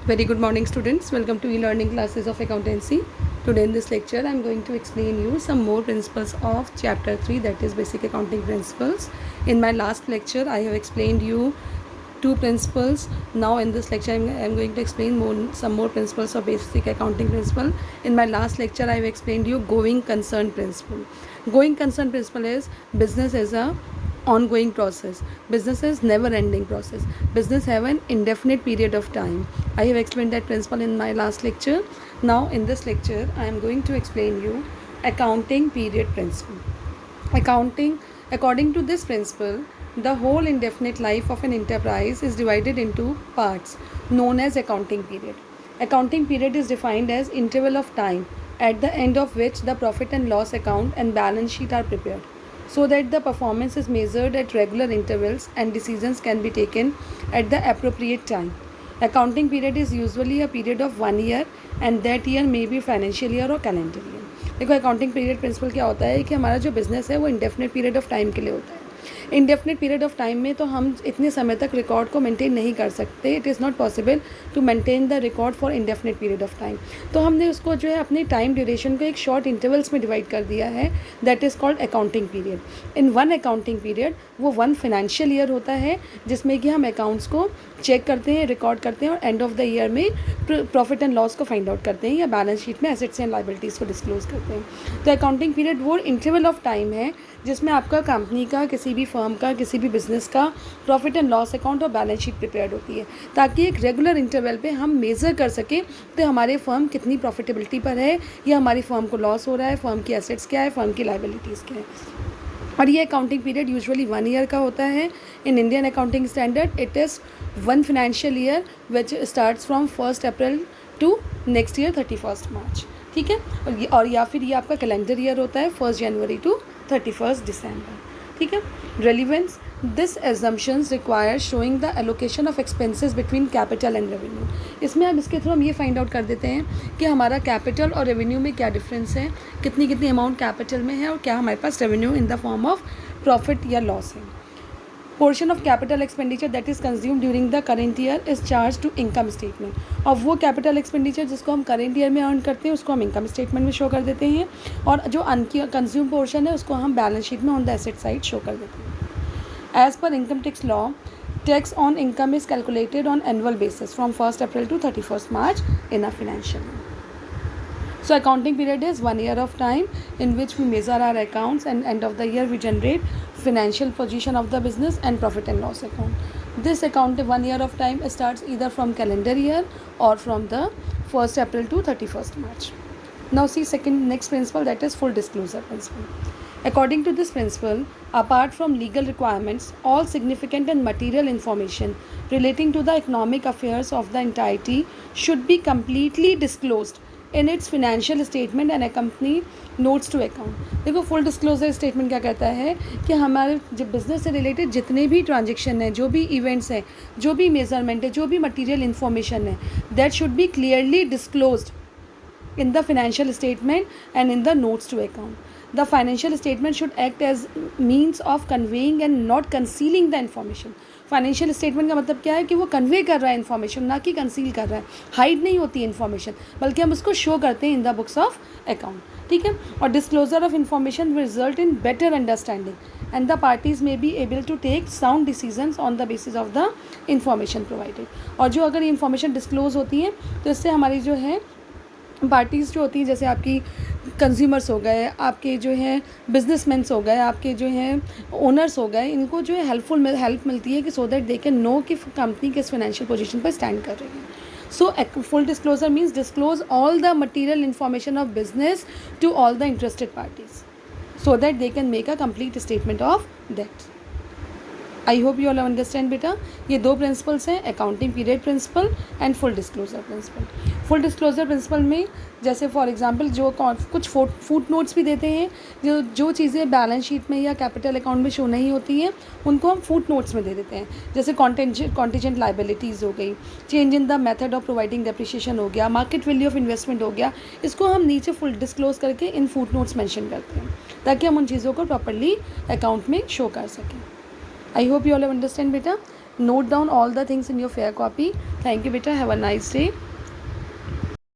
Very good morning, students. Welcome to e-learning classes of accountancy. Today in this lecture, I am going to explain you some more principles of chapter 3, that is basic accounting principles. In my last lecture, I have explained you two principles. Now in this lecture, I am going to explain some more principles of basic accounting principle. In my last lecture, I have explained you going concern principle. Going concern principle is business as a ongoing process. Business is never ending process. Business have an indefinite period of time. I have explained that principle in my last lecture. Now in this lecture I am going to explain you accounting period principle. Accounting, according to this principle, the whole indefinite life of an enterprise is divided into parts known as accounting period. Accounting period is defined as interval of time at the end of which the profit and loss account and balance sheet are prepared, so that the performance is measured at regular intervals and decisions can be taken at the appropriate time. Accounting period is usually a period of 1 year and that year may be financial year or calendar year. देखो accounting period principal क्या होता है कि हमारा जो business है वो indefinite period of time के लिए होता है. इंडेफिनेट पीरियड ऑफ टाइम में तो हम इतने समय तक रिकॉर्ड को मेंटेन नहीं कर सकते. It is not possible to maintain the record for indefinite period of time. तो हमने उसको जो है अपनी टाइम ड्यूरेशन को एक शॉर्ट इंटरवल्स में डिवाइड कर दिया है. That is called accounting period. In one accounting period वो वन फाइनेंशियल ईयर होता है जिसमें कि हम अकाउंट्स को चेक करते हैं, रिकॉर्ड करते हैं और एंड ऑफ द ईयर में प्रॉफिट एंड लॉस को फाइंड आउट करते हैं या बैलेंस शीट में एसेट्स एंड लायबिलिटीज़ को डिस्क्लोज करते हैं. तो अकाउंटिंग पीरियड वो इंटरवल ऑफ टाइम है जिसमें आपका कंपनी का, किसी भी फर्म का, किसी भी बिजनेस का प्रॉफिट एंड लॉस अकाउंट और बैलेंस शीट प्रिपेयर्ड होती है, ताकि एक रेगुलर इंटरवल पे हम मेज़र कर सकें तो हमारे फर्म कितनी प्रॉफिटेबिलिटी पर है या हमारी फर्म को लॉस हो रहा है, फर्म की एसेट्स क्या है, फर्म की लायबिलिटीज़ क्या है. और ये अकाउंटिंग पीरियड यूजुअली 1 ईयर का होता है. In Indian accounting standard it is 1 financial year which starts from 1 April to next year 31 March. ठीक है. और या फिर ये आपका कैलेंडर ईयर होता है 1 जनवरी टू 31 दिसंबर. ठीक है. Relevance, this assumptions require showing the allocation of expenses between capital and revenue. इसमें अब इसके थ्रू हम ये फाइंड आउट कर देते हैं कि हमारा कैपिटल और रेवेन्यू में क्या डिफरेंस है, कितनी अमाउंट कैपिटल में है और क्या हमारे पास revenue in the form of profit या लॉस है. Portion of capital expenditure that is consume during the current year is charge to income statement. और वो कैपिटल एक्सपेंडिचर जिसको हम करेंट ईयर में अर्न करते हैं उसको हम इनकम स्टेटमेंट में शो कर देते हैं और जो कंज्यूम पोर्शन है उसको हम बैलेंस शीट में on the asset side show कर देते हैं. As per income tax law, tax on income is calculated on annual basis from 1 April to 31 March in a financial year. So accounting period is 1 year of time in which we measure our accounts and end of the year we generate financial position of the business and profit and loss account. This account 1 year of time starts either from calendar year or from the 1st April to 31st March. Now see next principle, that is full disclosure principle. According to this principle, apart from legal requirements, all significant and material information relating to the economic affairs of the entity should be completely disclosed in its financial statement and company notes to account. देखो full disclosure statement क्या कहता है कि हमारे जब business से related जितने भी ट्रांजेक्शन हैं, जो भी इवेंट्स हैं, जो भी मेजरमेंट है, जो भी मटेरियल इन्फॉर्मेशन है, that should be clearly disclosed in the financial statement and in the notes to account. The financial statement should act as means of conveying and not concealing the information. Financial statement का मतलब क्या है कि वो convey कर रहा है information, ना कि कंसील कर रहा है. हाइड नहीं होती है इन्फॉर्मेशन, बल्कि हम उसको शो करते हैं in the books of account. ठीक है. और disclosure of information will result in better understanding and the parties may be able to take sound decisions on the basis of the information provided. और जो अगर ये information disclose होती है तो इससे हमारी जो है पार्टीज़ जो होती हैं, जैसे आपकी कंज्यूमर्स हो गए, आपके जो हैं बिजनेसमैन्स हो गए, आपके जो हैं ओनर्स हो गए, इनको जो है हेल्प मिलती है कि so that they can know कि कंपनी किस फाइनेंशियल पोजीशन पर स्टैंड कर रही है. So full disclosure means disclose all the material information of business to all the interested parties so that they can make a complete statement of that. I hope you all understand बेटा. ये दो principles हैं, accounting period principle and full disclosure principle. Full disclosure principle में जैसे for example जो कुछ foot notes भी देते हैं, जो चीज़ें बैलेंस शीट में या कैपिटल अकाउंट में शो नहीं होती हैं उनको हम फुट नोट्स में दे देते हैं. जैसे कॉन्टीजेंट लाइबिलिटीज़ हो गई, change in the method of providing depreciation हो गया, मार्केट वैल्यू ऑफ इन्वेस्टमेंट हो गया, इसको हम नीचे फुल डिस्क्लोज करके इन फुट नोट्स मैंशन करते हैं ताकि हम उन चीज़ों को प्रॉपरली अकाउंट में शो कर सकें. I hope you all have understand बेटा. note down all the things in your fair copy. Thank you beta, have a nice day.